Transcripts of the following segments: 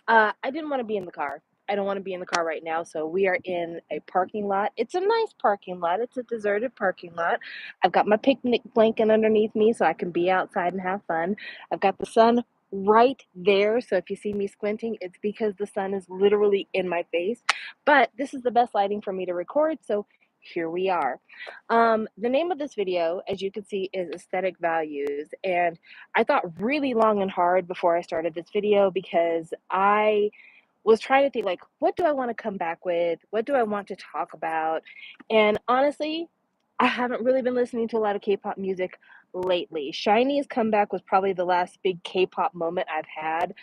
I didn't want to be in the car. I don't want to be in the car right now, so we are in a parking lot. It's a nice parking lot. It's a deserted parking lot. I've got my picnic blanket underneath me so I can be outside and have fun. I've got the sun right there, so if you see me squinting, it's because the sun is literally in my face. But this is the best lighting for me to record, so here we are. The name of this video, as you can see, is Aesthetic Values, and I thought really long and hard before I started this video because I was trying to think like, what do I want to come back with? What do I want to talk about? And honestly, I haven't really been listening to a lot of K-pop music lately. Shiny's comeback was probably the last big K-pop moment I've had.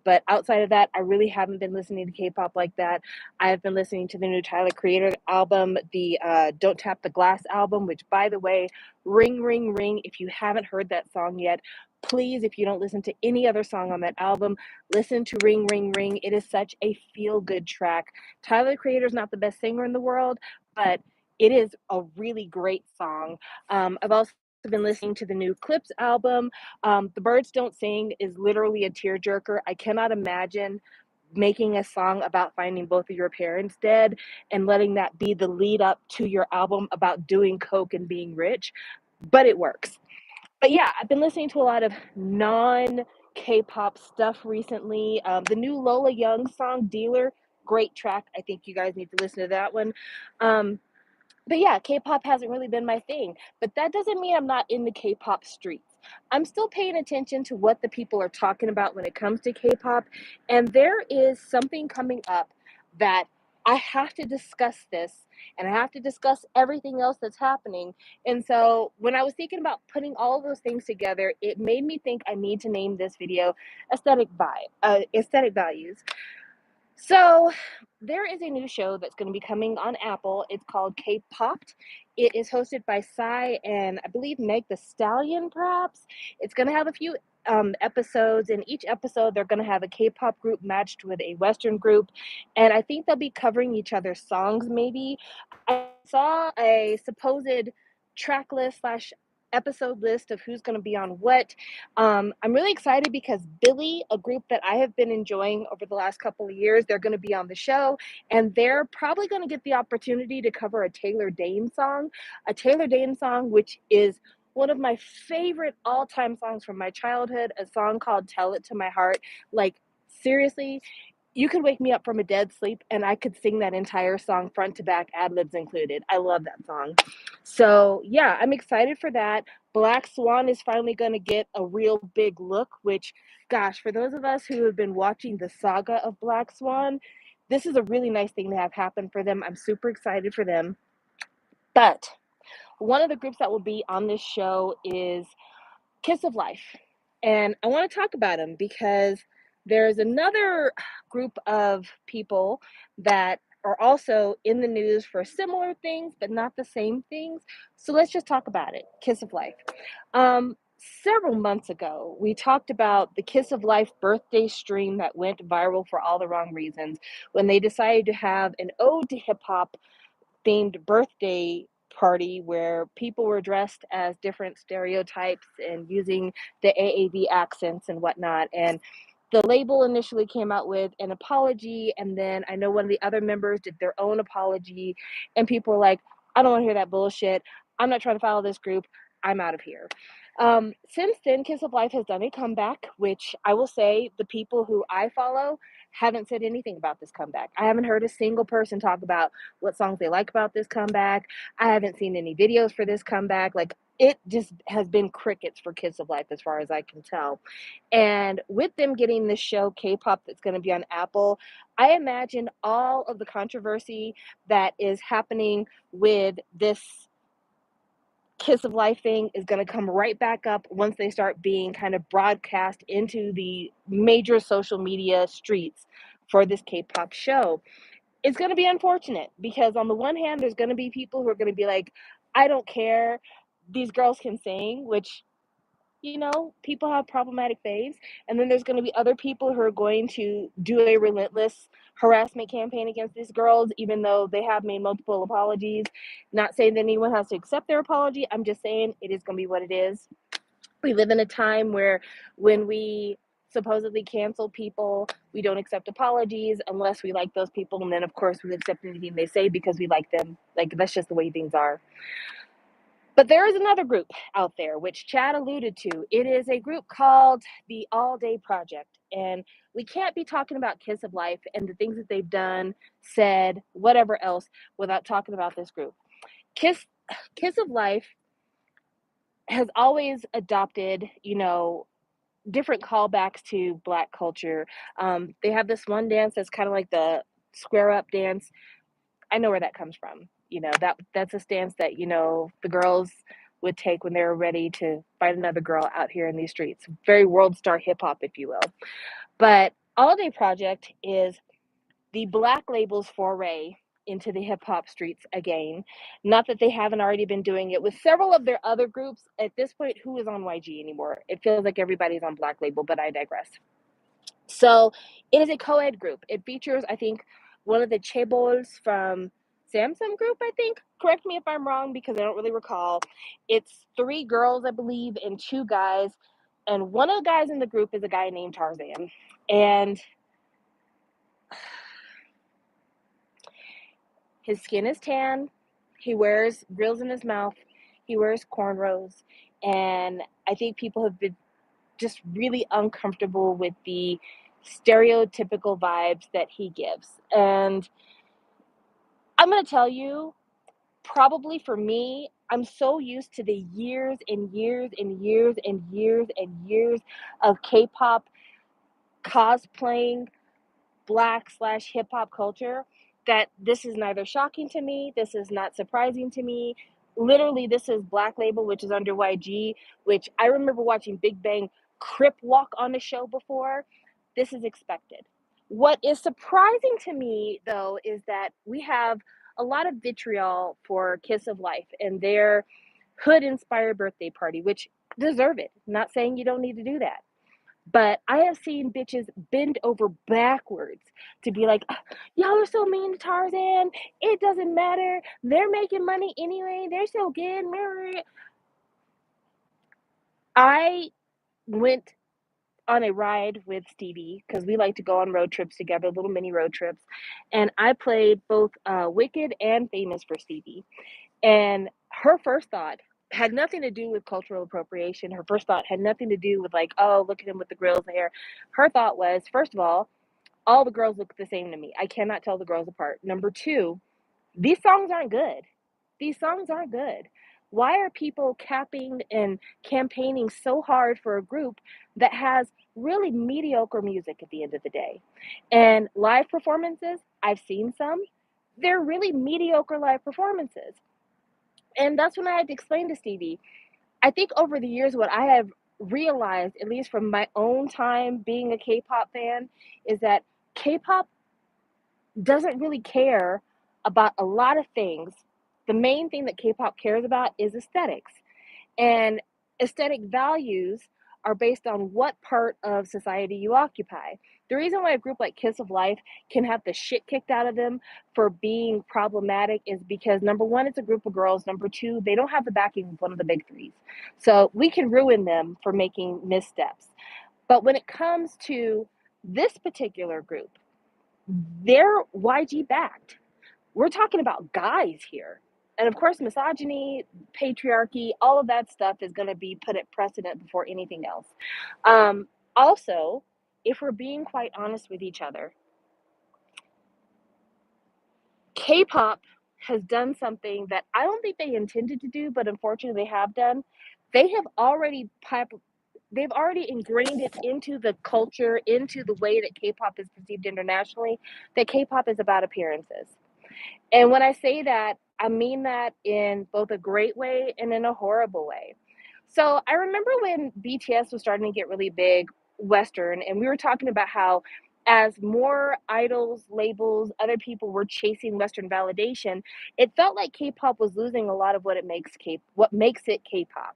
But outside of that, I really haven't been listening to K-pop like that. I've been listening to the new Tyler Creator album, the Don't Tap the Glass album, which, by the way, ring, ring, ring. If you haven't heard that song yet, please, if you don't listen to any other song on that album, listen to Ring, Ring, Ring. It is such a feel-good track. Tyler the Creator's not the best singer in the world, but it is a really great song. I've also been listening to the new Clips album. The Birds Don't Sing is literally a tearjerker. I cannot imagine making a song about finding both of your parents dead and letting that be the lead up to your album about doing coke and being rich, but it works. But yeah, I've been listening to a lot of non K-pop stuff recently. The new Lola Young song, Dealer, great track. I think you guys need to listen to that one. Um, but yeah, K-pop hasn't really been my thing. But that doesn't mean I'm not in the K-pop streets. I'm still paying attention to what the people are talking about when it comes to K-pop. And there is something coming up that I have to discuss this and I have to discuss everything else that's happening. And so when I was thinking about putting all of those things together, it made me think I need to name this video Aesthetic Values. So there is a new show that's going to be coming on Apple. It's called K-Popped. It is hosted by Psy and I believe Meg the Stallion, perhaps. It's going to have a few episodes. In each episode, they're going to have a K-pop group matched with a Western group, and I think they'll be covering each other's songs. Maybe I saw a supposed track list slash episode list of who's going to be on what. I'm really excited because Billy, a group that I have been enjoying over the last couple of years, they're going to be on the show, and they're probably going to get the opportunity to cover a Taylor Dayne song, which is one of my favorite all-time songs from my childhood, a song called Tell It to My Heart. Like, seriously, you could wake me up from a dead sleep and I could sing that entire song front to back, ad libs included. I love that song. So, yeah, I'm excited for that. Black Swan is finally going to get a real big look, which, gosh, for those of us who have been watching the saga of Black Swan, this is a really nice thing to have happen for them. I'm super excited for them. But one of the groups that will be on this show is Kiss of Life. And I want to talk about them because there's another group of people that are also in the news for similar things, but not the same things. So let's just talk about it. Kiss of Life. Several months ago, we talked about the Kiss of Life birthday stream that went viral for all the wrong reasons when they decided to have an ode to hip hop themed birthday party where people were dressed as different stereotypes and using the AAV accents and whatnot. And the label initially came out with an apology, and then I know one of the other members did their own apology, and people were like, I don't want to hear that bullshit. I'm not trying to follow this group. I'm out of here. Since then, Kiss of Life has done a comeback, which I will say the people who I follow haven't said anything about this comeback. I haven't heard a single person talk about what songs they like about this comeback. I haven't seen any videos for this comeback. Like, it just has been crickets for Kiss of Life as far as I can tell. And with them getting this show, K-pop, that's going to be on Apple, I imagine all of the controversy that is happening with this Kiss of Life thing is going to come right back up once they start being kind of broadcast into the major social media streets for this K-pop show. It's going to be unfortunate because on the one hand, there's going to be people who are going to be like, I don't care, these girls can sing, which, people have problematic faves. And then there's going to be other people who are going to do a relentless harassment campaign against these girls, even though they have made multiple apologies. Not saying that anyone has to accept their apology. I'm just saying it is going to be what it is. We live in a time where when we supposedly cancel people. We don't accept apologies unless we like those people, and then of course we accept anything they say because we like them. Like, that's just the way things are. But there is another group out there, which Chad alluded to. It is a group called the All Day Project. And we can't be talking about Kiss of Life and the things that they've done, said, whatever else, without talking about this group. Kiss of Life has always adopted, different callbacks to Black culture. They have this one dance that's kind of like the square up dance. I know where that comes from. That's a stance that, the girls would take when they were ready to fight another girl out here in these streets. Very world star hip hop, if you will. But All Day Project is the Black label's foray into the hip hop streets again. Not that they haven't already been doing it with several of their other groups. At this point, who is on YG anymore? It feels like everybody's on Black Label, but I digress. So it is a co-ed group. It features, I think, one of the chaebols from Samsung Group, I think. Correct me if I'm wrong because I don't really recall. It's 3 girls, I believe, and 2 guys. And one of the guys in the group is a guy named Tarzan. And his skin is tan. He wears grills in his mouth. He wears cornrows. And I think people have been just really uncomfortable with the stereotypical vibes that he gives. And I'm going to tell you, probably for me, I'm so used to the years and years and years and years and years of K-pop cosplaying Black/hip hop culture that this is neither shocking to me, this is not surprising to me. Literally, this is Black Label, which is under YG, which I remember watching Big Bang Crip walk on the show before. This is expected. What is surprising to me, though, is that we have a lot of vitriol for Kiss of Life and their hood inspired birthday party, which deserve it. Not saying you don't need to do that. But I have seen bitches bend over backwards to be like, y'all are so mean to Tarzan. It doesn't matter. They're making money anyway. They're so good. I went on a ride with Stevie because we like to go on road trips together, little mini road trips. And I played both Wicked and Famous for Stevie. And her first thought had nothing to do with cultural appropriation. Her first thought had nothing to do with like, oh, look at him with the grills hair. Her thought was, first of all the girls look the same to me. I cannot tell the girls apart. Number 2, these songs aren't good. These songs aren't good. Why are people capping and campaigning so hard for a group that has really mediocre music at the end of the day? And live performances, I've seen some. They're really mediocre live performances. And that's when I had to explain to Stevie. I think over the years, what I have realized, at least from my own time being a K-pop fan, is that K-pop doesn't really care about a lot of things. The main thing that K-pop cares about is aesthetics. And aesthetic values are based on what part of society you occupy. The reason why a group like Kiss of Life can have the shit kicked out of them for being problematic is because number 1, it's a group of girls. Number 2, they don't have the backing of one of the big 3s. So we can ruin them for making missteps. But when it comes to this particular group, they're YG backed. We're talking about guys here. And of course, misogyny, patriarchy, all of that stuff is going to be put at precedent before anything else. Also, if we're being quite honest with each other, K-pop has done something that I don't think they intended to do, but unfortunately they have done. They have already they've already ingrained it into the culture, into the way that K-pop is perceived internationally, that K-pop is about appearances. And when I say that, I mean that in both a great way and in a horrible way. So I remember when BTS was starting to get really big, Western, and we were talking about how as more idols, labels, other people were chasing Western validation, it felt like K-pop was losing a lot of what makes it K-pop.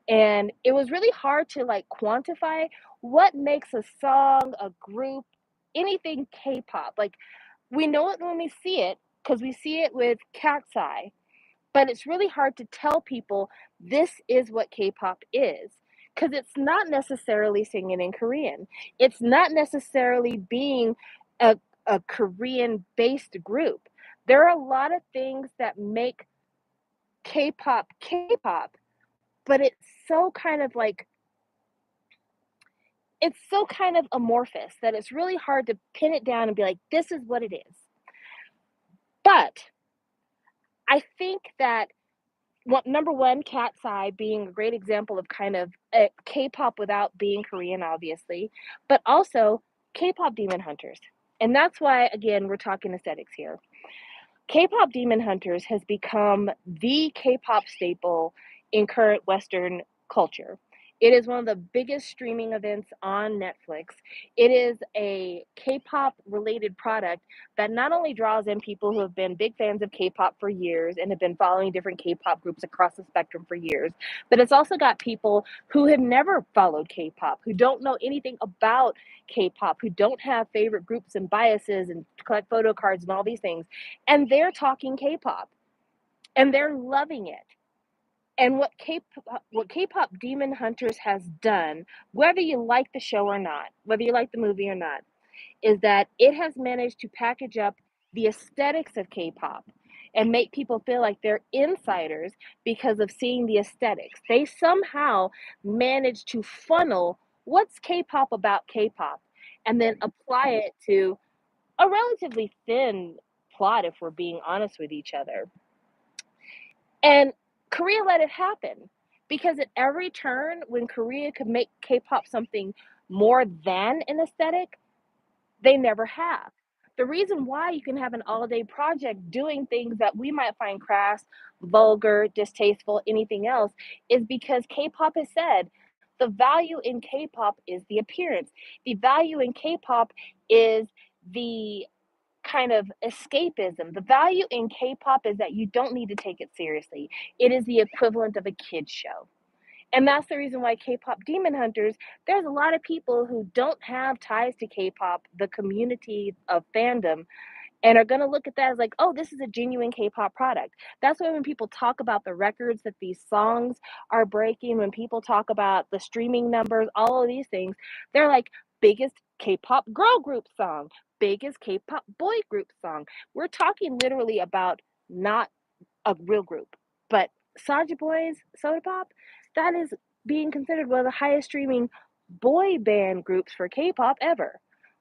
And it was really hard to like quantify what makes a song, a group, anything K-pop. Like, we know it when we see it because we see it with Cat's Eye, but it's really hard to tell people this is what K-pop is because it's not necessarily singing in Korean. It's not necessarily being a, a Korean based group. There are a lot of things that make K-pop K-pop, but so kind of like it's so kind of amorphous that it's really hard to pin it down and be like, this is what it is. But I think that number one, Cat's Eye being a great example of kind of K-pop without being Korean, obviously, but also K-pop Demon Hunters. And that's why, again, we're talking aesthetics here. K-pop Demon Hunters has become the K-pop staple in current Western culture. It is one of the biggest streaming events on Netflix. It is a K-pop related product that not only draws in people who have been big fans of K-pop for years and have been following different K-pop groups across the spectrum for years, but it's also got people who have never followed K-pop, who don't know anything about K-pop, who don't have favorite groups and biases and collect photo cards and all these things, and they're talking K-pop and they're loving it. And what K-pop Demon Hunters has done, whether you like the show or not, whether you like the movie or not, is that it has managed to package up the aesthetics of K-pop and make people feel like they're insiders because of seeing the aesthetics. They somehow managed to funnel what's K-pop about K-pop and then apply it to a relatively thin plot, if we're being honest with each other. And Korea let it happen because at every turn, when Korea could make K-pop something more than an aesthetic, they never have. The reason why you can have an all-day project doing things that we might find crass, vulgar, distasteful, anything else, is because K-pop has said the value in K-pop is the appearance. The value in K-pop is the kind of escapism. The value in K-pop is that you don't need to take it seriously. It is the equivalent of a kids show. And that's the reason why K-pop Demon Hunters, there's a lot of people who don't have ties to K-pop, the community of fandom, and are going to look at that as like, oh, this is a genuine K-pop product. That's why when people talk about the records that these songs are breaking, when people talk about the streaming numbers, all of these things, they're like, biggest K-pop girl group song, biggest K-pop boy group song. We're talking literally about not a real group, but Soulja Boy's Soda Pop, that is being considered one of the highest streaming boy band groups for K-pop ever.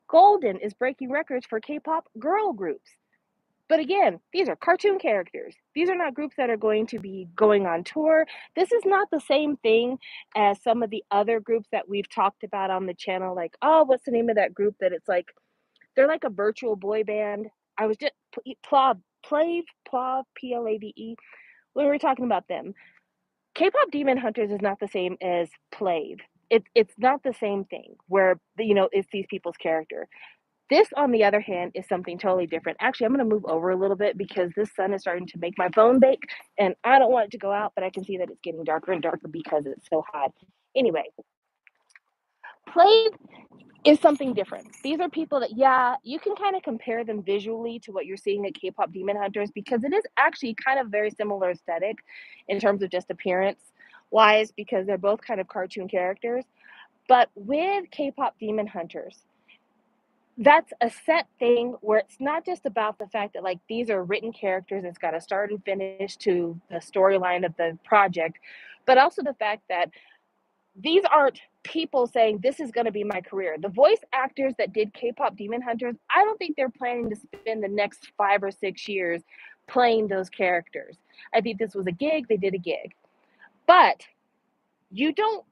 Golden is breaking records for K-pop girl groups. But again, these are cartoon characters. These are not groups that are going to be going on tour. This is not the same thing as some of the other groups that we've talked about on the channel. Like, oh, what's the name of that group that it's like, they're like a virtual boy band. I was just, Plave, Plave, when we were talking about them. K-pop Demon Hunters is not the same as Plave. It's not the same thing where, it's these people's character. This, on the other hand, is something totally different. Actually, I'm going to move over a little bit because this sun is starting to make my phone bake, and I don't want it to go out, but I can see that it's getting darker and darker because it's so hot. Anyway, Plave is something different. These are people that, yeah, you can kind of compare them visually to what you're seeing at K-pop Demon Hunters because it is actually kind of very similar aesthetic in terms of just appearance wise because they're both kind of cartoon characters. But with K-pop Demon Hunters, that's a set thing where it's not just about the fact that like these are written characters, it's got a start and finish to the storyline of the project, but also the fact that these aren't people saying this is going to be my career. The voice actors that did K-pop Demon Hunters, I don't think they're planning to spend the next 5 or 6 years playing those characters. I think this was a gig, they did a gig. But you don't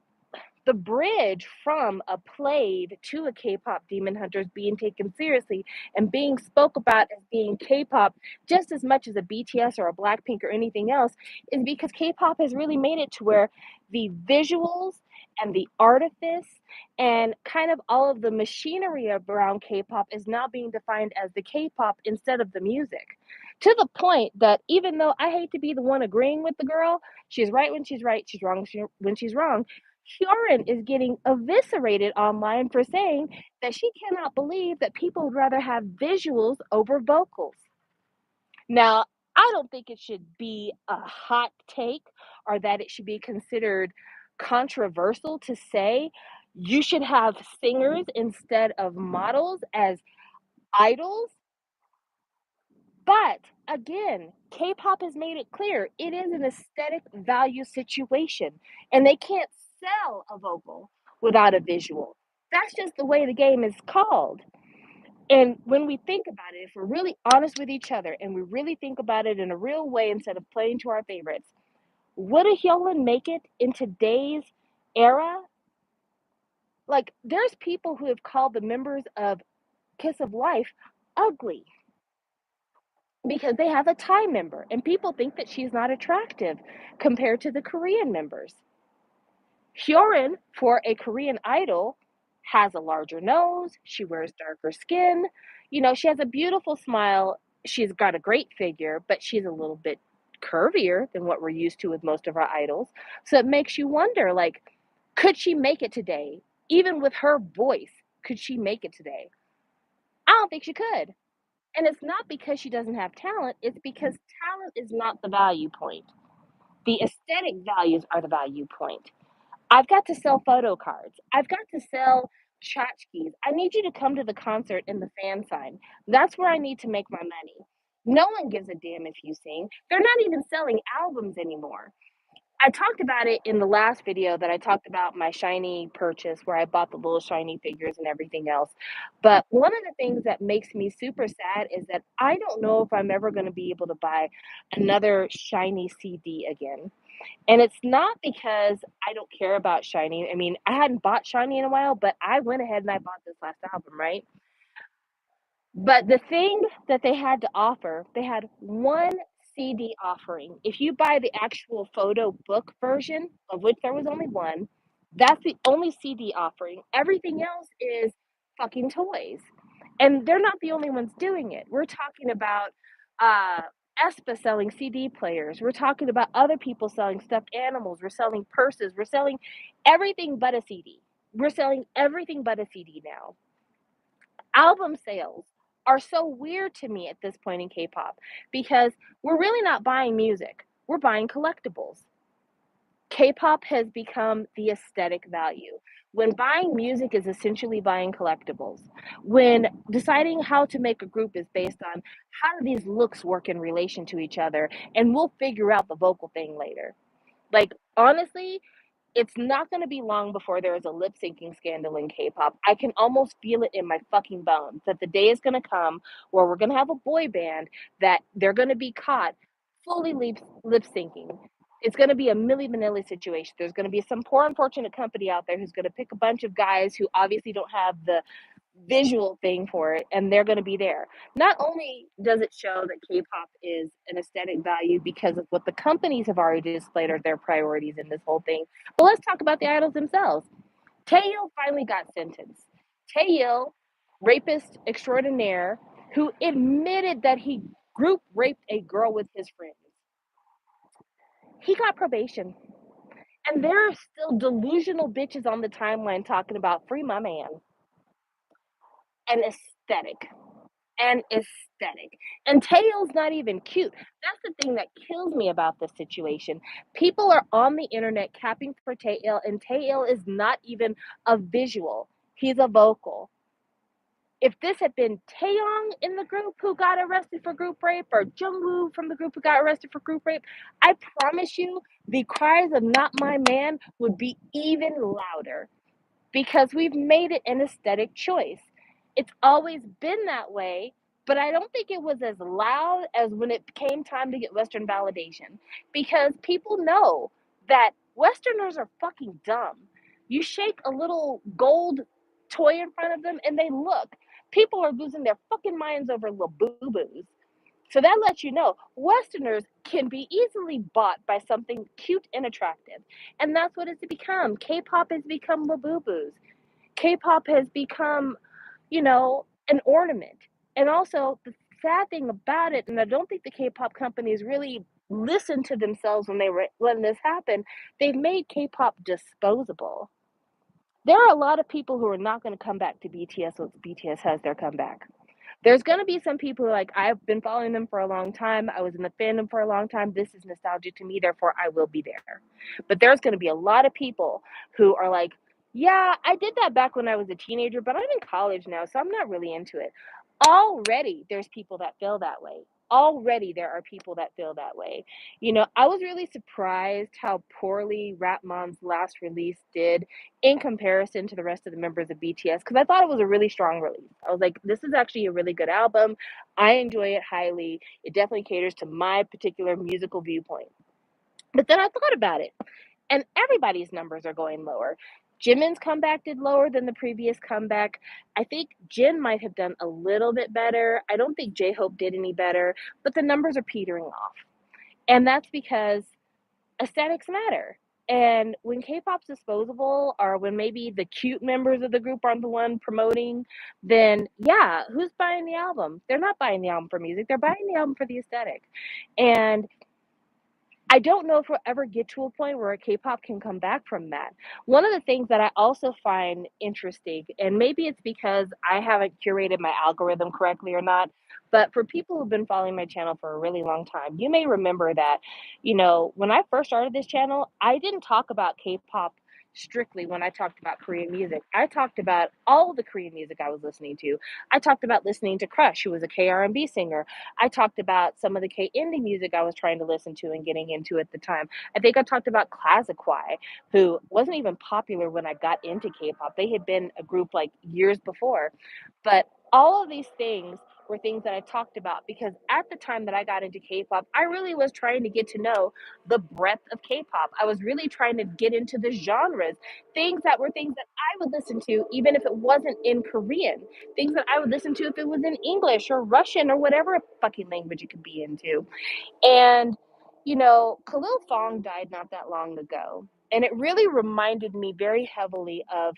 the bridge from a Plave to a K-pop Demon Hunters being taken seriously and being spoke about as being K-pop just as much as a BTS or a Blackpink or anything else is because K-pop has really made it to where the visuals and the artifice and kind of all of the machinery around K-pop is now being defined as the K-pop instead of the music. To the point that even though I hate to be the one agreeing with the girl, she's right when she's right, she's wrong when she's wrong. Hyorin is getting eviscerated online for saying that she cannot believe that people would rather have visuals over vocals. Now, I don't think it should be a hot take or that it should be considered controversial to say you should have singers instead of models as idols. But again, K-pop has made it clear it is an aesthetic value situation, and they can't sell a vocal without a visual. That's just the way the game is called. And when we think about it, if we're really honest with each other and we really think about it in a real way instead of playing to our favorites, would a Hyolyn make it in today's era? Like, there's people who have called the members of Kiss of Life ugly because they have a Thai member, and people think that she's not attractive compared to the Korean members. Hyorin, for a Korean idol, has a larger nose, she wears darker skin, she has a beautiful smile, she's got a great figure, but she's a little bit curvier than what we're used to with most of our idols. So it makes you wonder, like, could she make it today? Even with her voice, could she make it today? I don't think she could. And it's not because she doesn't have talent, it's because talent is not the value point. The aesthetic values are the value point. I've got to sell photo cards. I've got to sell tchotchkes. I need you to come to the concert and the fan sign. That's where I need to make my money. No one gives a damn if you sing. They're not even selling albums anymore. I talked about it in the last video that I talked about my shiny purchase where I bought the little shiny figures and everything else. But one of the things that makes me super sad is that I don't know if I'm ever going to be able to buy another shiny CD again. And it's not because I don't care about shiny. I mean, I hadn't bought shiny in a while, but I went ahead and I bought this last album, right? But the thing that they had to offer, they had one CD offering. If you buy the actual photo book version, of which there was only one, that's the only CD offering. Everything else is fucking toys. And they're not the only ones doing it. We're talking about uh Espa selling CD players. We're talking about other people selling stuffed animals. We're selling purses. We're selling everything but a CD. We're selling everything but a CD now. Album sales are so weird to me at this point in K-pop because we're really not buying music. We're buying collectibles. K-pop has become the aesthetic value. When buying music is essentially buying collectibles. When deciding how to make a group is based on how do these looks work in relation to each other, and we'll figure out the vocal thing later. Like, honestly, it's not going to be long before there is a lip syncing scandal in K-pop. I can almost feel it in my fucking bones that the day is going to come where we're going to have a boy band that they're going to be caught fully lip syncing. It's going to be a Milli Vanilli situation. There's going to be some poor unfortunate company out there who's going to pick a bunch of guys who obviously don't have the visual thing for it, and they're going to be there. Not only does it show that K-pop is an aesthetic value because of what the companies have already displayed are their priorities in this whole thing, but let's talk about the idols themselves. Taeil finally got sentenced. Taeil, rapist extraordinaire, who admitted that he group raped a girl with his friends. He got probation. And there are still delusional bitches on the timeline talking about free my man. And aesthetic. And aesthetic. And Taeil's not even cute. That's the thing that kills me about this situation. People are on the internet capping for Taeil, and Taeil is not even a visual. He's a vocal. If this had been Taeyong in the group who got arrested for group rape, or Jungwoo from the group who got arrested for group rape, I promise you the cries of "not my man" would be even louder because we've made it an aesthetic choice. It's always been that way, but I don't think it was as loud as when it came time to get Western validation because people know that Westerners are fucking dumb. You shake a little gold toy in front of them and they look. People are losing their fucking minds over little boo boos. So that lets you know Westerners can be easily bought by something cute and attractive. And that's what it's become. K-pop has become Labubu's. K-pop has become, an ornament. And also, the sad thing about it, and I don't think the K-pop companies really listened to themselves when this happened, they've made K-pop disposable. There are a lot of people who are not going to come back to BTS once BTS has their comeback. There's gonna be some people who are like, "I've been following them for a long time. I was in the fandom for a long time. This is nostalgic to me, therefore I will be there." But there's gonna be a lot of people who are like, "Yeah, I did that back when I was a teenager, but I'm in college now, so I'm not really into it." Already, there's people that feel that way. Already, there are people that feel that way. I was really surprised how poorly Rap Mom's last release did in comparison to the rest of the members of BTS, because I thought it was a really strong release. I was like, this is actually a really good album. I enjoy it highly. It definitely caters to my particular musical viewpoint. But then I thought about it, and everybody's numbers are going lower. Jimin's comeback did lower than the previous comeback. I think Jin might have done a little bit better. I don't think J Hope did any better, but the numbers are petering off. And that's because aesthetics matter. And when K-pop's disposable, or when maybe the cute members of the group aren't the one promoting, then yeah, who's buying the album? They're not buying the album for music. They're buying the album for the aesthetic. And I don't know if we'll ever get to a point where K-pop can come back from that. One of the things that I also find interesting, and maybe it's because I haven't curated my algorithm correctly or not, but for people who've been following my channel for a really long time, you may remember that, when I first started this channel, I didn't talk about K-pop strictly when I talked about Korean music. I talked about all the Korean music I was listening to. I talked about listening to Crush, who was a K-R&B singer. I talked about some of the K indie music I was trying to listen to and getting into at the time. I think I talked about Classiquai, who wasn't even popular when I got into K-pop. They had been a group like years before. But all of these things were things that I talked about because at the time that I got into K-pop, I really was trying to get to know the breadth of K-pop. I was really trying to get into the genres, things that were things that I would listen to even if it wasn't in Korean, things that I would listen to if it was in English or Russian or whatever fucking language it could be into. And, Khalil Fong died not that long ago. And it really reminded me very heavily of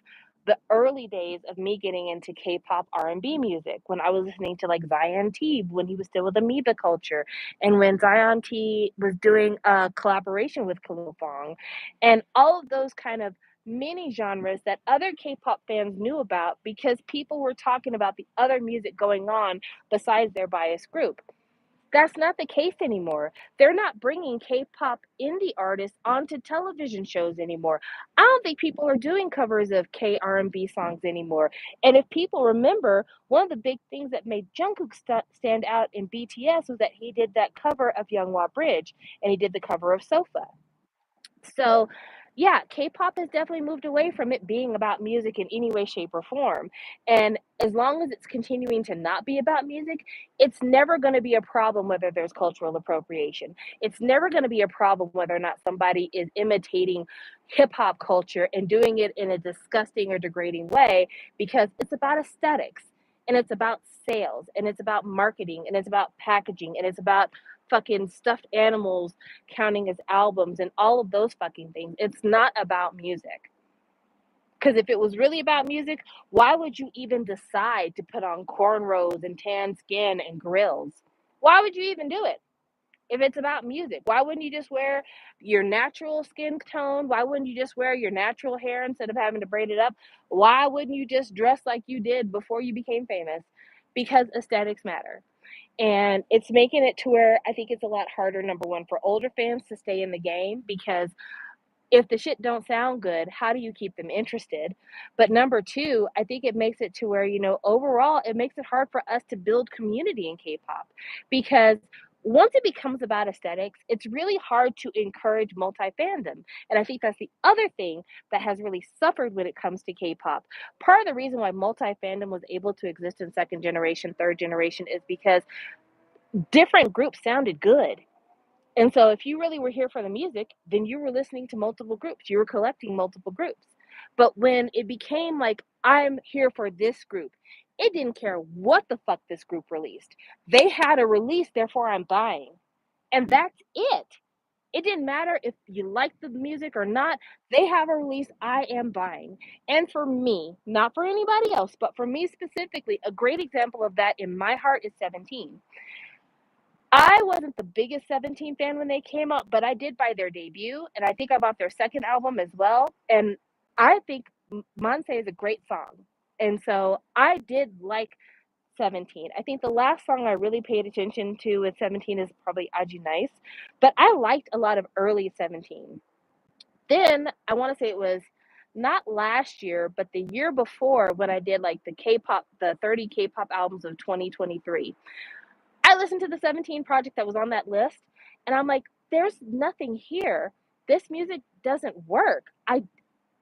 the early days of me getting into K-pop R&B music when I was listening to like Zion T when he was still with Amoeba Culture, and when Zion T was doing a collaboration with Khalil Fong, and all of those kind of mini genres that other K-pop fans knew about because people were talking about the other music going on besides their biased group. That's not the case anymore. They're not bringing K-pop indie artists onto television shows anymore. I don't think people are doing covers of K-R&B songs anymore. And if people remember, one of the big things that made Jungkook stand out in BTS was that he did that cover of Younghwa Bridge, and he did the cover of Sofa. So, yeah, K-pop has definitely moved away from it being about music in any way, shape, or form. And as long as it's continuing to not be about music, it's never going to be a problem whether there's cultural appropriation. It's never going to be a problem whether or not somebody is imitating hip hop culture and doing it in a disgusting or degrading way, because it's about aesthetics, and it's about sales, and it's about marketing, and it's about packaging, and it's about fucking stuffed animals counting as albums and all of those fucking things. It's not about music. Because if it was really about music, why would you even decide to put on cornrows and tan skin and grills? Why would you even do it? If it's about music, why wouldn't you just wear your natural skin tone? Why wouldn't you just wear your natural hair instead of having to braid it up? Why wouldn't you just dress like you did before you became famous? Because aesthetics matter. And it's making it to where I think it's a lot harder, number one, for older fans to stay in the game, because if the shit don't sound good, how do you keep them interested? But number two, I think it makes it to where, overall, it makes it hard for us to build community in K-pop, because once it becomes about aesthetics, it's really hard to encourage multi-fandom. And I think that's the other thing that has really suffered when it comes to K-pop. Part of the reason why multi-fandom was able to exist in second generation, third generation is because different groups sounded good. And so if you really were here for the music, then you were listening to multiple groups. You were collecting multiple groups. But when it became like, I'm here for this group, it didn't care what the fuck this group released. They had a release, therefore I'm buying. And that's it. It didn't matter if you liked the music or not. They have a release, I am buying. And for me, not for anybody else, but for me specifically, a great example of that in my heart is 17. I wasn't the biggest 17 fan when they came out, but I did buy their debut, and I think I bought their second album as well. And I think Monse is a great song. And so I did like 17. I think the last song I really paid attention to with 17 is probably Aji Nice, but I liked a lot of early 17. Then I want to say it was not last year, but the year before when I did like the 30 K-pop albums of 2023. I listened to the 17 project that was on that list, and I'm like, there's nothing here. This music doesn't work.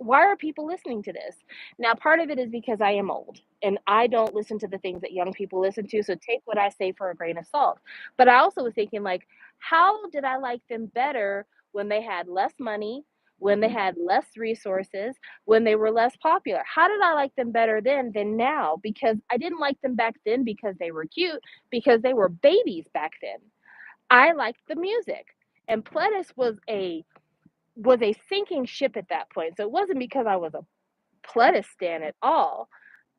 Why are people listening to this? Now, part of it is because I am old and I don't listen to the things that young people listen to. So take what I say for a grain of salt. But I also was thinking, like, how did I like them better when they had less money, when they had less resources, when they were less popular? How did I like them better then than now? Because I didn't like them back then because they were cute, because they were babies back then. I liked the music. And Pledis was a sinking ship at that point. So it wasn't because I was a Pledis stan at all.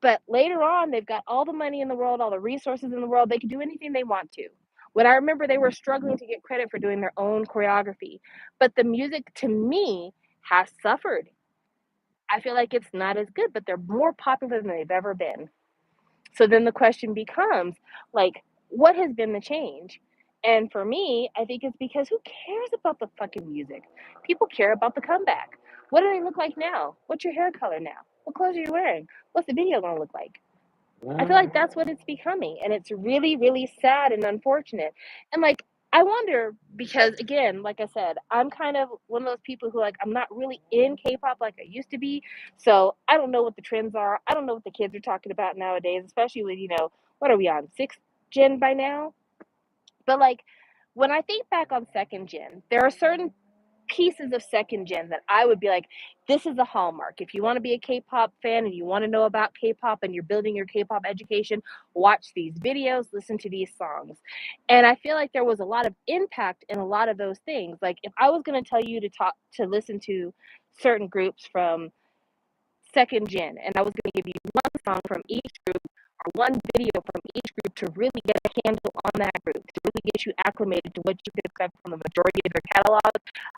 But later on, they've got all the money in the world, all the resources in the world. They can do anything they want to. When I remember, they were struggling to get credit for doing their own choreography. But the music, to me, has suffered. I feel like it's not as good, but they're more popular than they've ever been. So then the question becomes, like, what has been the change? And for me, I think it's because who cares about the fucking music? People care about the comeback. What do they look like now? What's your hair color now? What clothes are you wearing? What's the video gonna look like? I feel like that's what it's becoming, and it's really, really sad and unfortunate. And like, I wonder because again, like I said, I'm kind of one of those people who like I'm not really in K-pop like I used to be. So I don't know what the trends are. I don't know what the kids are talking about nowadays, especially with, what are we on? Sixth gen by now? But like when I think back on second gen, there are certain pieces of second gen that I would be like, this is a hallmark. If you want to be a K-pop fan and you want to know about K-pop and you're building your K-pop education, watch these videos, listen to these songs. And I feel like there was a lot of impact in a lot of those things. Like if I was going to tell you to listen to certain groups from second gen and I was going to give you one song from each group or one video from each group to really get a handle on that group, to really get you acclimated to what you could expect from the majority of their catalog,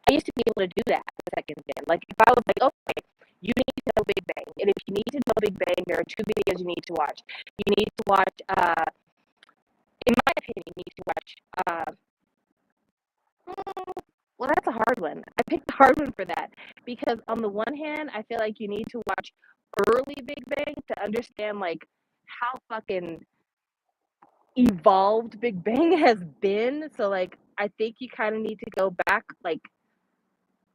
I used to be able to do that for second gen. Like if I was like, okay, you need to know Big Bang, and if you need to know Big Bang, there are two videos you need to watch. You need to watch, in my opinion, you need to watch. Well, that's a hard one. I picked a hard one for that because on the one hand, I feel like you need to watch early Big Bang to understand like how fucking evolved Big Bang has been. So like I think you kind of need to go back like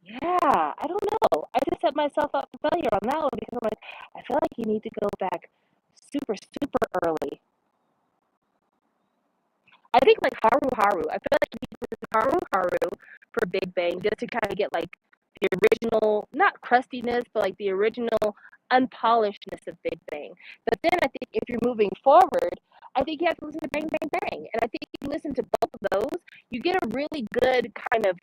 yeah, I don't know. I just set myself up for failure on that one because I'm like I feel like you need to go back super early. I think like Haru Haru. I feel like you need to listen to Haru Haru for Big Bang just to kind of get like the original, not crustiness, but like the original unpolishedness of Big Bang. But then I think if you're moving forward, I think you have to listen to Bang Bang Bang. And I think if you listen to both of those, you get a really good kind of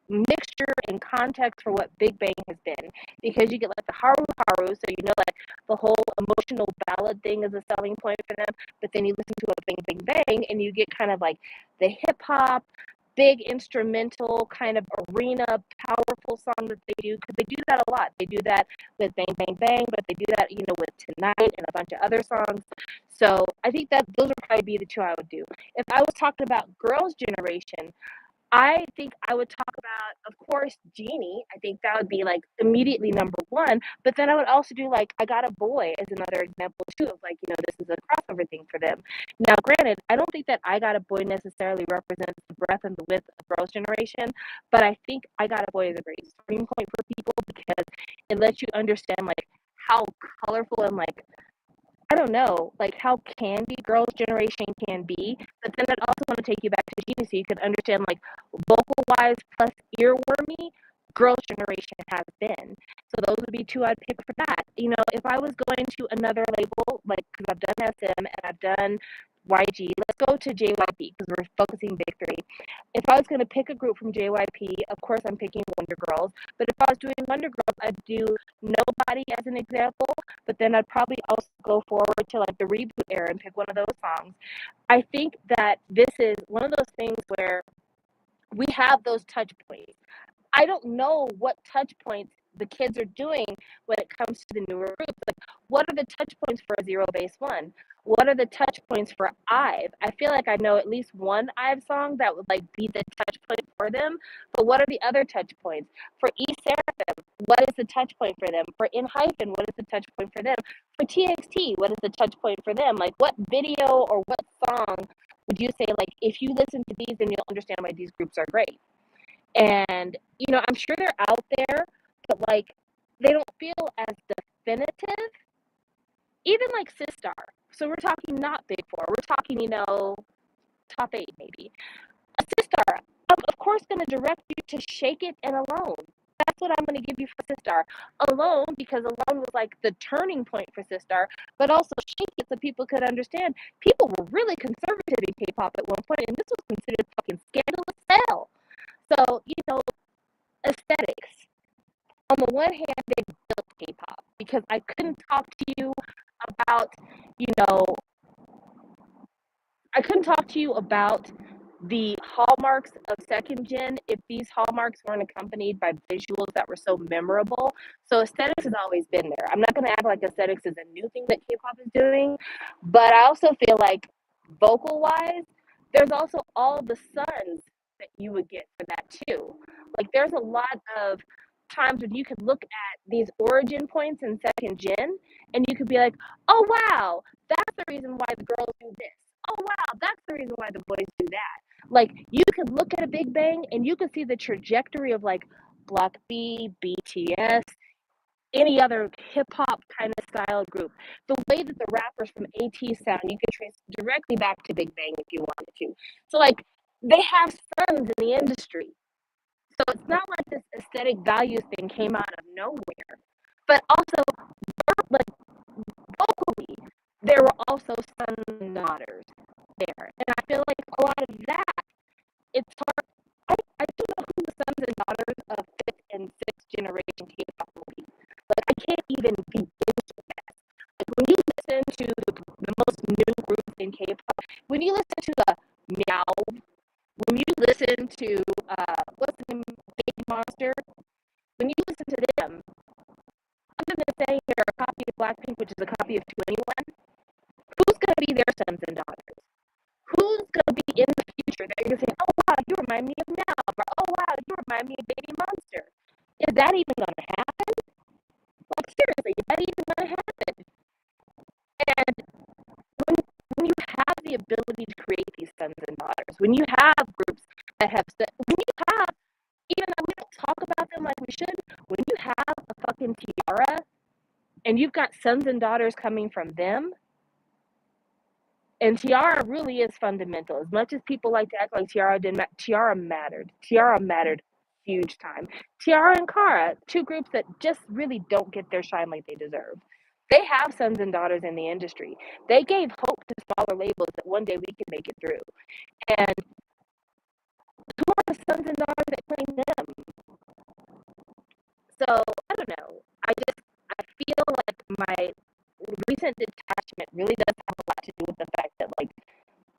mixture and context for what Big Bang has been because you get like the Haru Haru, so you know like the whole emotional ballad thing is a selling point for them, but then you listen to a Bang Bang Bang and you get kind of like the hip hop, big instrumental kind of arena powerful song that they do because they do that a lot. They do that with Bang Bang Bang, but they do that with Tonight and a bunch of other songs. So I think that those would probably be the two I would do. If I was talking about Girls' Generation, I think I would talk about, of course, Genie. I think that would be like immediately number one. But then I would also do like I Got a Boy as another example too of like, this is a crossover thing for them. Now, granted, I don't think that I Got a Boy necessarily represents the breadth and the width of Girls' Generation, but I think I Got a Boy is a great starting point for people because it lets you understand like how colorful and like I don't know, like how candy Girls' Generation can be, but then I'd also want to take you back to Genie so you could understand, like, vocal wise plus earwormy, Girls' Generation has been. So those would be two I'd pick for that. If I was going to another label, like, because I've done SM and I've done YG, let's go to JYP because we're focusing big three. If I was going to pick a group from JYP, of course I'm picking Wonder Girls. But if I was doing Wonder Girls, I'd do Nobody as an example. But then I'd probably also go forward to like the reboot era and pick one of those songs. I think that this is one of those things where we have those touch points. I don't know what touch points the kids are doing when it comes to the newer groups. Like, what are the touch points for a zero base one? What are the touch points for IVE? I feel like I know at least one IVE song that would like be the touch point for them. But what are the other touch points for E Seraphim? What is the touch point for them? For ENHYPEN, what is the touch point for them? For TXT, what is the touch point for them? Like, what video or what song would you say, like, if you listen to these, then you'll understand why these groups are great? And, you know, I'm sure they're out there, but like, they don't feel as definitive. Even like Sistar. So we're talking not Big Four. We're talking, you know, top 8 maybe. A Sistar, I'm of course going to direct you to Shake It and Alone. That's what I'm going to give you for Sistar. Alone, because Alone was like the turning point for Sistar, but also Shake It so people could understand. People were really conservative in K-pop at one point, and this was considered fucking scandalous hell. So, you know, aesthetics. On the one hand, they built K-pop because I couldn't talk to you about, you know, I couldn't talk to you about the hallmarks of second gen if these hallmarks weren't accompanied by visuals that were so memorable. So aesthetics has always been there. I'm not going to act like aesthetics is a new thing that K-pop is doing, but I also feel like vocal wise, there's also all the suns that you would get for that too. Like there's a lot of times when you could look at these origin points in second gen and you could be like, oh wow, that's the reason why the girls do this. Oh wow, that's the reason why the boys do that. Like you could look at a Big Bang and you could see the trajectory of like Block B, BTS, any other hip hop kind of style group. The way that the rappers from AT sound, you could trace directly back to Big Bang if you wanted to. So like they have sons in the industry. So it's not like this aesthetic values thing came out of nowhere. But also like vocally, there were also sons and daughters there. And I feel like a lot of that, it's hard. I don't know who the sons and daughters of fifth and sixth generation K-pop will be. Like, I can't even begin to guess. Like, when you listen to the most new groups in K-pop, when you listen to the Meow, when you listen to, what's the name, Baby Monster, when you listen to them, other than saying they're a copy of Blackpink, which is a copy of 2NE1, who's going to be their sons and daughters? Who's going to be in the future that you're going to say, oh wow, you remind me of Now, or oh wow, you remind me of Baby Monster? Is that even going to happen? Like seriously, is that even going to happen? And when you have the ability to create these sons and daughters, when you have groups that have, when you have, even though we don't talk about them like we should, when you have a fucking T-ara and you've got sons and daughters coming from them, and T-ara really is fundamental. As much as people like to act like T-ara didn't matter, T-ara mattered. T-ara mattered huge time. T-ara and Kara, two groups that just really don't get their shine like they deserve. They have sons and daughters in the industry. They gave hope to smaller labels that one day we can make it through. And who are the sons and daughters that claim them? So I don't know. I feel like my recent detachment really does have a lot to do with the fact that like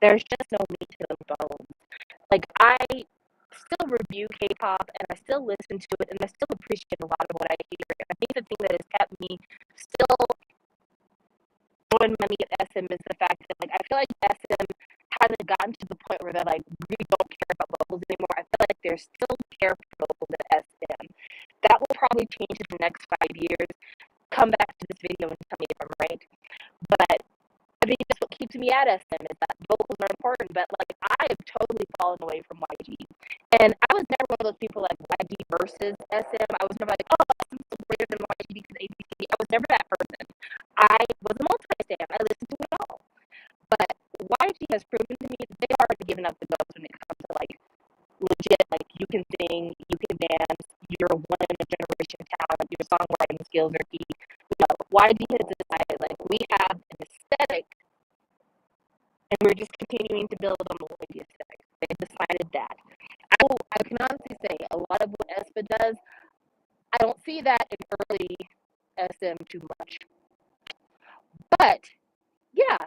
there's just no meat to those bones. Like I still review K-pop and I still listen to it and I still appreciate a lot of what I hear. And I think the thing that has kept me still throwing money at SM is the fact that like I feel like SM hasn't gotten to the point where they're like really don't care about vocals anymore. I feel like there's still care for vocals at SM. That will probably change in the next 5 years. Come back to this video and tell me if I'm right. But I think that's what keeps me at SM is that vocals are important, but like I have totally fallen away from YG. And I was never one of those people like YG versus SM. I was never like, oh, SM is greater than YG because ABCD. I was never that person. I was a multi-stan. I listened to it all. But YG has proven to me that they are given up the ghost when it comes to like legit, like you can sing, you can dance, you're a one in a generation talent, your songwriting skills are key. You know, YG has decided like we have an aesthetic and we're just continuing to build on the YG aesthetic. They've decided that. I can honestly say a lot of what aespa does, I don't see that in early SM too much. But yeah,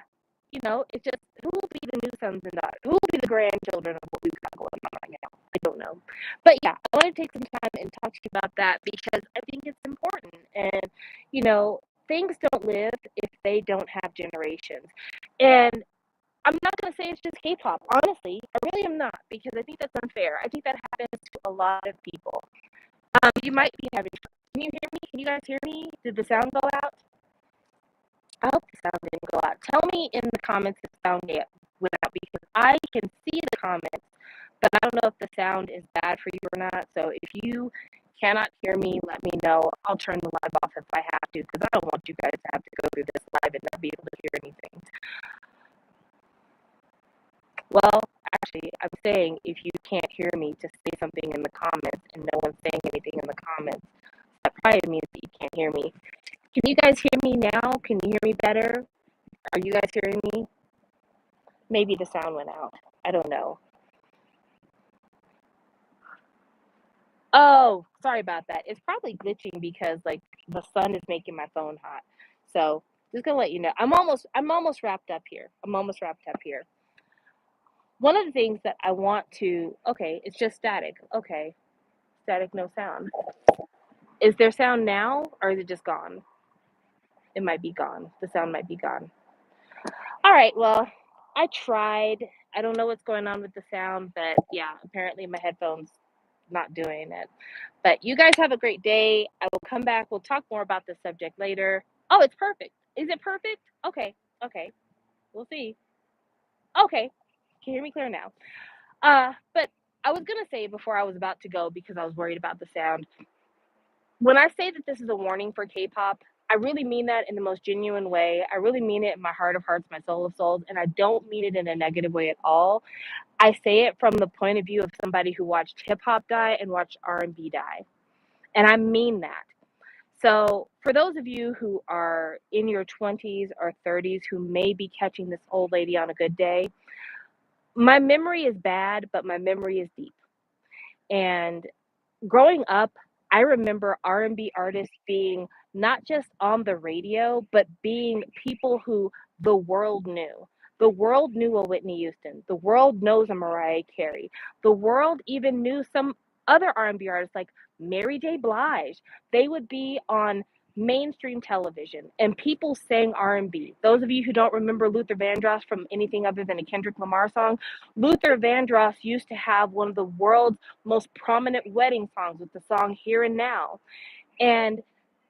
you know, it's just who will be the new sons and daughters? Who will be the grandchildren of what we've got going on right now? I don't know. But yeah, I want to take some time and talk to you about that because I think it's And, you know, things don't live if they don't have generations. And I'm not going to say it's just K-pop. Honestly, I really am not, because I think that's unfair. I think that happens to a lot of people. You might be having. Can you hear me? Can you guys hear me? Did the sound go out? I hope the sound didn't go out. Tell me in the comments if the sound went out, because I can see the comments, but I don't know if the sound is bad for you or not. So if you cannot hear me, let me know. I'll turn the live off if I have to, because I don't want you guys to have to go through this live and not be able to hear anything. Well, actually, I'm saying if you can't hear me, to say something in the comments, and no one's saying anything in the comments. That probably means that you can't hear me. Can you guys hear me now? Can you hear me better? Are you guys hearing me? Maybe the sound went out. I don't know. Oh, sorry about that. It's probably glitching because like the sun is making my phone hot. So just gonna let you know. I'm almost wrapped up here. I'm almost wrapped up here. One of the things that I want to, okay, it's just static. Okay. Static, no sound. Is there sound now, or is it just gone? It might be gone. The sound might be gone. All right, well, I tried. I don't know what's going on with the sound, but yeah, apparently my headphones not doing it. But you guys have a great day. I will come back. We'll talk more about this subject later. Oh, it's perfect. Is it perfect? Okay. Okay. We'll see. Okay. Can you hear me clear now? But I was gonna say before I was about to go, because I was worried about the sound. When I say that this is a warning for K-pop, I really mean that in the most genuine way. I really mean it in my heart of hearts, my soul of souls, and I don't mean it in a negative way at all. I say it from the point of view of somebody who watched hip hop die and watched R&B die. And I mean that. So, for those of you who are in your 20s or 30s who may be catching this old lady on a good day, my memory is bad, but my memory is deep. And growing up, I remember R&B artists being not just on the radio, but being people who the world knew. The world knew a Whitney Houston. The world knows a Mariah Carey. The world even knew some other R&B artists like Mary J. Blige. They would be on mainstream television and people sang R&B. Those of you who don't remember Luther Vandross from anything other than a Kendrick Lamar song, Luther Vandross used to have one of the world's most prominent wedding songs with the song Here and Now. And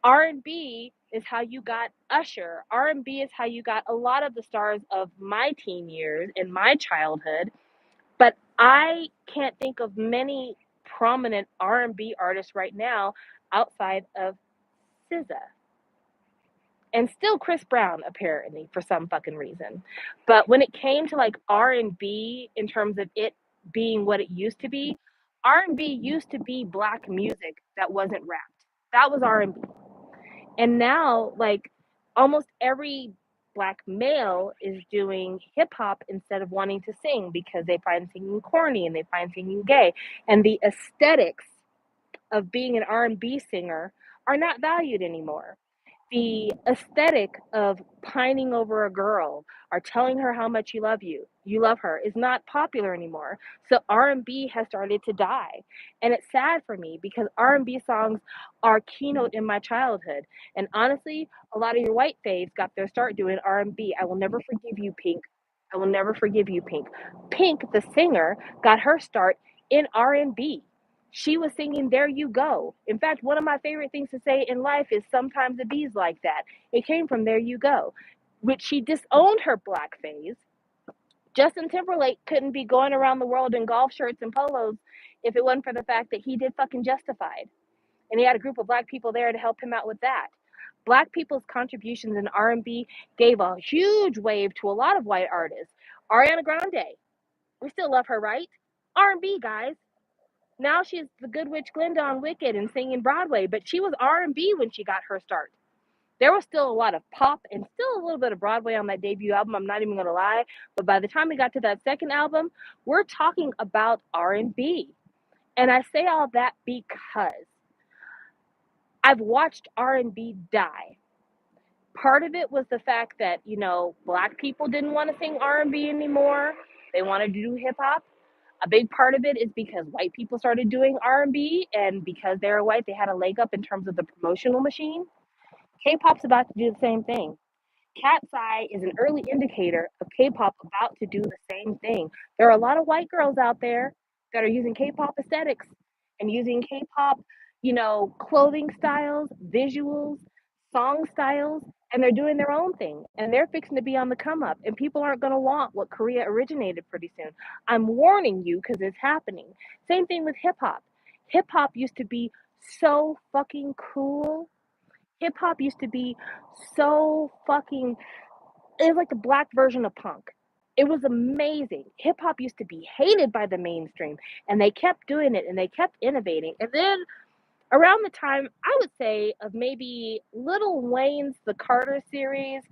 R&B is how you got Usher. R&B is how you got a lot of the stars of my teen years and my childhood. But I can't think of many prominent R&B artists right now outside of SZA. And still Chris Brown, apparently, for some fucking reason. But when it came to like R&B, in terms of it being what it used to be, R&B used to be black music that wasn't rapped. That was R&B. And now, like, almost every black male is doing hip hop instead of wanting to sing, because they find singing corny and they find singing gay. And the aesthetics of being an R&B singer are not valued anymore. The aesthetic of pining over a girl or telling her how much you love her, is not popular anymore. So R&B has started to die. And it's sad for me, because R&B songs are keynote in my childhood. And honestly, a lot of your white faves got their start doing R&B. I will never forgive you, Pink. I will never forgive you, Pink. Pink, the singer, got her start in R&B. She was singing There You Go. In fact, one of my favorite things to say in life is sometimes it bees like that. It came from There You Go, which she disowned her black phase. Justin Timberlake couldn't be going around the world in golf shirts and polos if it wasn't for the fact that he did fucking Justified. And he had a group of black people there to help him out with that. Black people's contributions in R&B gave a huge wave to a lot of white artists. Ariana Grande, we still love her, right? R&B, guys. Now she's the Good Witch Glinda on Wicked and singing Broadway, but she was R&B when she got her start. There was still a lot of pop and still a little bit of Broadway on that debut album, I'm not even going to lie. But by the time we got to that second album, we're talking about R&B. And I say all that because I've watched R&B die. Part of it was the fact that, black people didn't want to sing R&B anymore. They wanted to do hip hop. A big part of it is because white people started doing R&B, and because they were white, they had a leg up in terms of the promotional machine. K-pop's about to do the same thing. Cat's Eye is an early indicator of K-pop about to do the same thing. There are a lot of white girls out there that are using K-pop aesthetics and using K-pop, clothing styles, visuals, song styles, and they're doing their own thing. And they're fixing to be on the come up. And people aren't going to want what Korea originated pretty soon. I'm warning you because it's happening. Same thing with hip hop. Hip hop used to be so fucking cool. Hip hop used to be so fucking, it was like the black version of punk. It was amazing. Hip hop used to be hated by the mainstream, and they kept doing it and they kept innovating. And then around the time, I would say, of maybe Lil Wayne's The Carter series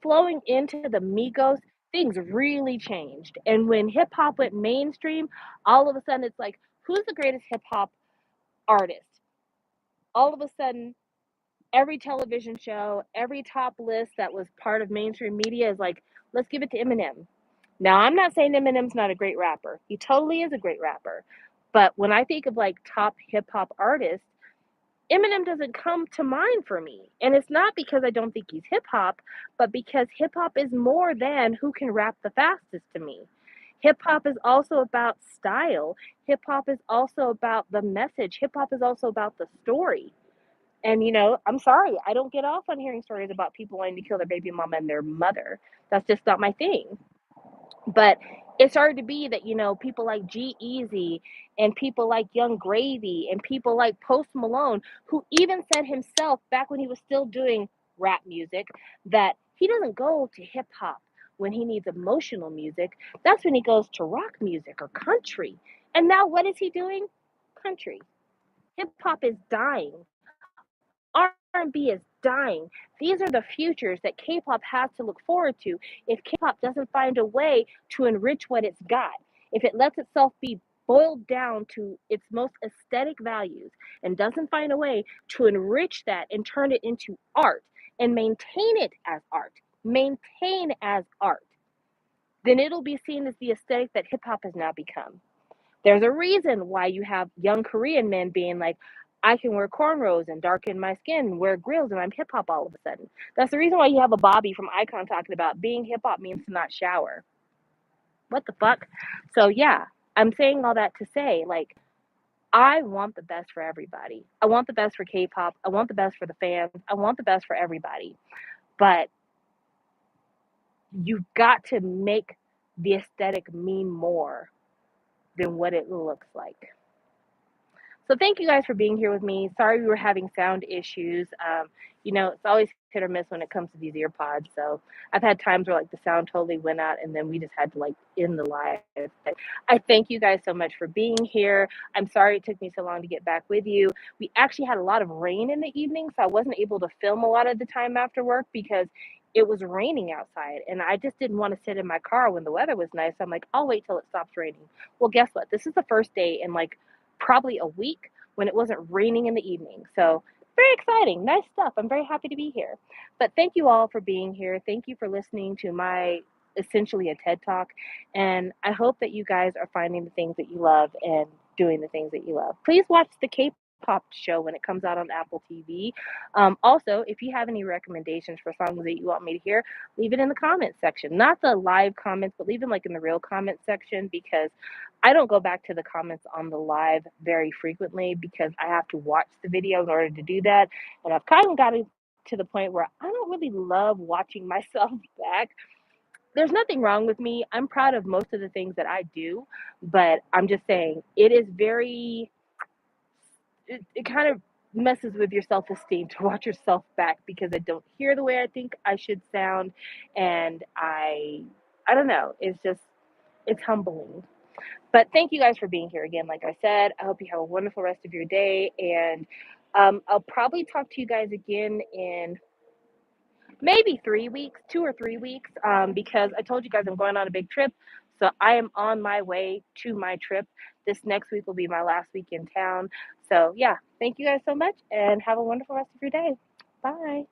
flowing into the Migos, things really changed. And when hip hop went mainstream, all of a sudden it's like, who's the greatest hip hop artist? All of a sudden, every television show, every top list that was part of mainstream media is like, let's give it to Eminem. Now, I'm not saying Eminem's not a great rapper. He totally is a great rapper. But when I think of like top hip hop artists, Eminem doesn't come to mind for me. And it's not because I don't think he's hip hop, but because hip hop is more than who can rap the fastest to me. Hip hop is also about style. Hip hop is also about the message. Hip hop is also about the story. And I'm sorry, I don't get off on hearing stories about people wanting to kill their baby mama and their mother. That's just not my thing. But it started to be that, people like G-Eazy and people like Young Gravy and people like Post Malone, who even said himself back when he was still doing rap music, that he doesn't go to hip hop when he needs emotional music. That's when he goes to rock music or country. And now what is he doing? Country. Hip hop is dying. R&B is dying. These are the futures that K-pop has to look forward to if K-pop doesn't find a way to enrich what it's got. If it lets itself be boiled down to its most aesthetic values and doesn't find a way to enrich that and turn it into art and maintain it as art, maintain as art, then it'll be seen as the aesthetic that hip hop has now become. There's a reason why you have young Korean men being like, I can wear cornrows and darken my skin and wear grills and I'm hip hop all of a sudden. That's the reason why you have a Bobby from Icon talking about being hip hop means to not shower. What the fuck? So, yeah, I'm saying all that to say, like, I want the best for everybody. I want the best for K pop. I want the best for the fans. I want the best for everybody. But you've got to make the aesthetic mean more than what it looks like. So thank you guys for being here with me. Sorry we were having sound issues. It's always hit or miss when it comes to these ear pods. So I've had times where like the sound totally went out and then we just had to like end the live. But I thank you guys so much for being here. I'm sorry it took me so long to get back with you. We actually had a lot of rain in the evening, so I wasn't able to film a lot of the time after work because it was raining outside and I just didn't want to sit in my car when the weather was nice. I'm like, I'll wait till it stops raining. Well, guess what? This is the first day in like probably a week when it wasn't raining in the evening. So very exciting, nice stuff. I'm very happy to be here. But thank you all for being here. Thank you for listening to my essentially a TED Talk. And I hope that you guys are finding the things that you love and doing the things that you love. Please watch the K-pop show when it comes out on Apple TV. Also, if you have any recommendations for songs that you want me to hear, leave it in the comment section. Not the live comments, but leave them like in the real comment section because I don't go back to the comments on the live very frequently because I have to watch the video in order to do that. And I've kind of got to the point where I don't really love watching myself back. There's nothing wrong with me. I'm proud of most of the things that I do, but I'm just saying it is very, it kind of messes with your self-esteem to watch yourself back because I don't hear the way I think I should sound. And I don't know. It's just, it's humbling. But thank you guys for being here again. Like I said, I hope you have a wonderful rest of your day. And I'll probably talk to you guys again in maybe 3 weeks, 2 or 3 weeks, because I told you guys I'm going on a big trip. So I am on my way to my trip. This next week will be my last week in town. So, yeah, thank you guys so much and have a wonderful rest of your day. Bye.